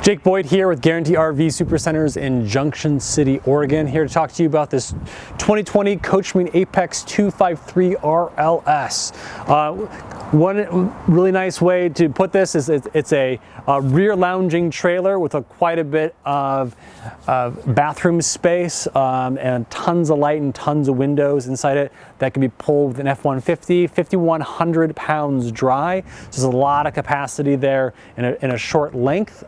Jake Boyd here with Guaranty RV Supercenters in Junction City, Oregon. Here to talk to you about this 2020 Coachmen Apex 253 RLS. One really nice way to put this is it's a rear lounging trailer with quite a bit of bathroom space and tons of light and tons of windows inside it that can be pulled with an F-150, 5,100 pounds dry. So there's a lot of capacity there in a short length.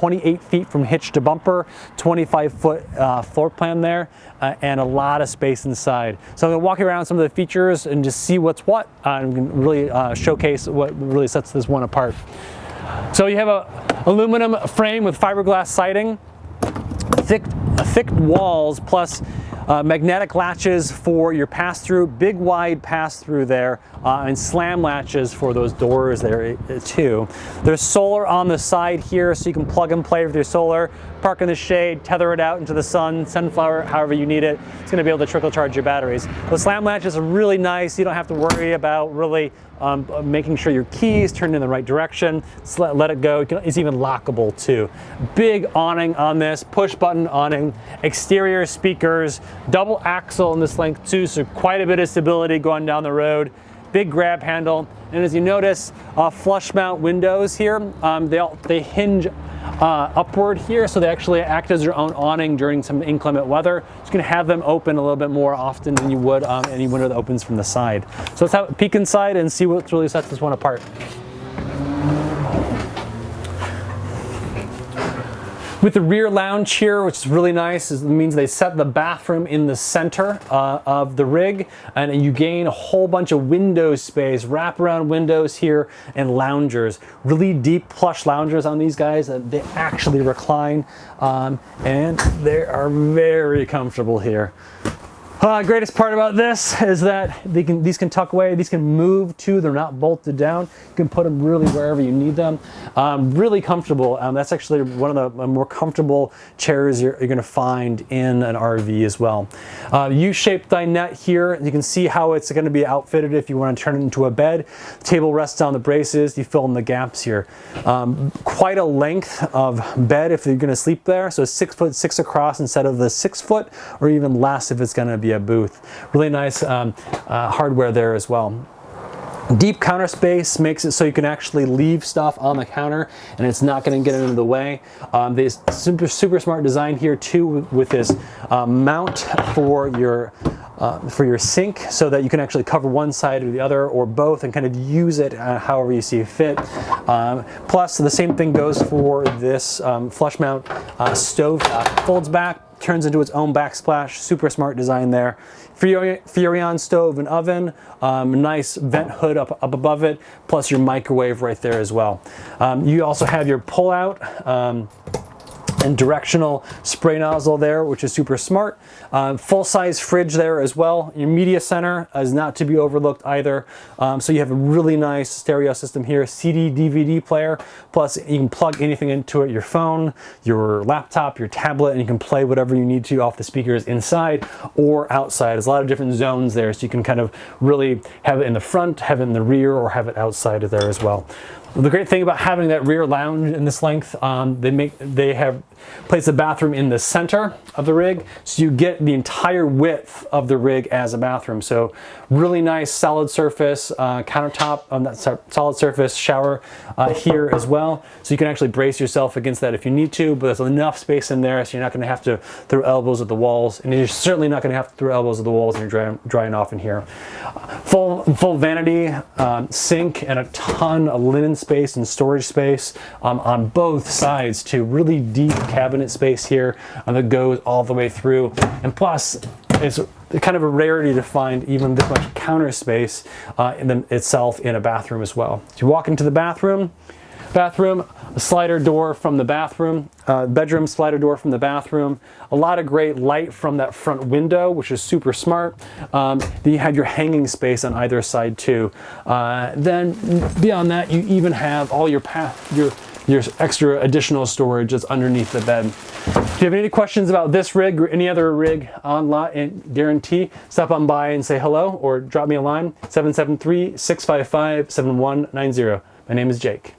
28 feet from hitch to bumper, 25-foot floor plan there, and a lot of space inside. So I'm going to walk you around some of the features and just see what's what, and really showcase what really sets this one apart. So you have a aluminum frame with fiberglass siding, thick walls, plus magnetic latches for your pass-through, big wide pass-through there, and slam latches for those doors there too. There's solar on the side here, so you can plug and play with your solar, park in the shade, tether it out into the sun, sunflower, however you need it. It's going to be able to trickle charge your batteries. The slam latches are really nice. You don't have to worry about really making sure your keys turn in the right direction. Just let it go. It's even lockable too. Big awning on this, push button awning, exterior speakers, double axle in this length too, so quite a bit of stability going down the road. Big grab handle, and as you notice, flush mount windows here. They hinge upward here, so they actually act as your own awning during some inclement weather. You can have them open a little bit more often than you would any window that opens from the side. So let's have a peek inside and see what really sets this one apart. With the rear lounge here, which is really nice, it means they set the bathroom in the center of the rig, and you gain a whole bunch of window space, wraparound windows here, and loungers. Really deep plush loungers on these guys. They actually recline, and they are very comfortable here. Greatest part about this is that these can tuck away, these can move too, they're not bolted down. You can put them really wherever you need them. Really comfortable. That's actually one of the more comfortable chairs you're going to find in an RV as well. U-shaped dinette here. You can see how it's going to be outfitted if you want to turn it into a bed. The table rests on the braces, you fill in the gaps here. Quite a length of bed if you're going to sleep there, so 6'6" across instead of the 6 foot, or even less if it's going to be a booth. Really nice hardware there as well. Deep counter space makes it so you can actually leave stuff on the counter and it's not going to get into the way. There's super smart design here too, with this mount for your sink, so that you can actually cover one side or the other or both and kind of use it however you see fit. Plus the same thing goes for this flush mount stove. Folds back, turns into its own backsplash. Super smart design there. Furrion stove and oven, nice vent hood up above it, plus your microwave right there as well. You also have your pull out and directional spray nozzle there, which is super smart. Full-size fridge there as well. Your media center is not to be overlooked either. So you have a really nice stereo system here, CD, DVD player, plus you can plug anything into it, your phone, your laptop, your tablet, and you can play whatever you need to off the speakers inside or outside. There's a lot of different zones there, so you can kind of really have it in the front, have it in the rear, or have it outside of there as well. The great thing about having that rear lounge in this length, they have placed the bathroom in the center of the rig, so you get the entire width of the rig as a bathroom. So really nice solid surface countertop on that solid surface shower here as well. So you can actually brace yourself against that if you need to, but there's enough space in there so you're not going to have to throw elbows at the walls, and you're certainly not going to have to throw elbows at the walls when you're drying off in here. Full vanity sink and a ton of linen space and storage space on both sides too. Really deep cabinet space here that goes all the way through, and plus it's kind of a rarity to find even this much counter space itself in a bathroom as well. So you walk into the bathroom, a slider door from the bathroom, bedroom slider door from the bathroom, a lot of great light from that front window, which is super smart. Then you have your hanging space on either side too. Then beyond that, you even have all your extra additional storage that's underneath the bed. If you have any questions about this rig or any other rig on lot in Guaranty, stop on by and say hello or drop me a line, 773-655-7190. My name is Jake.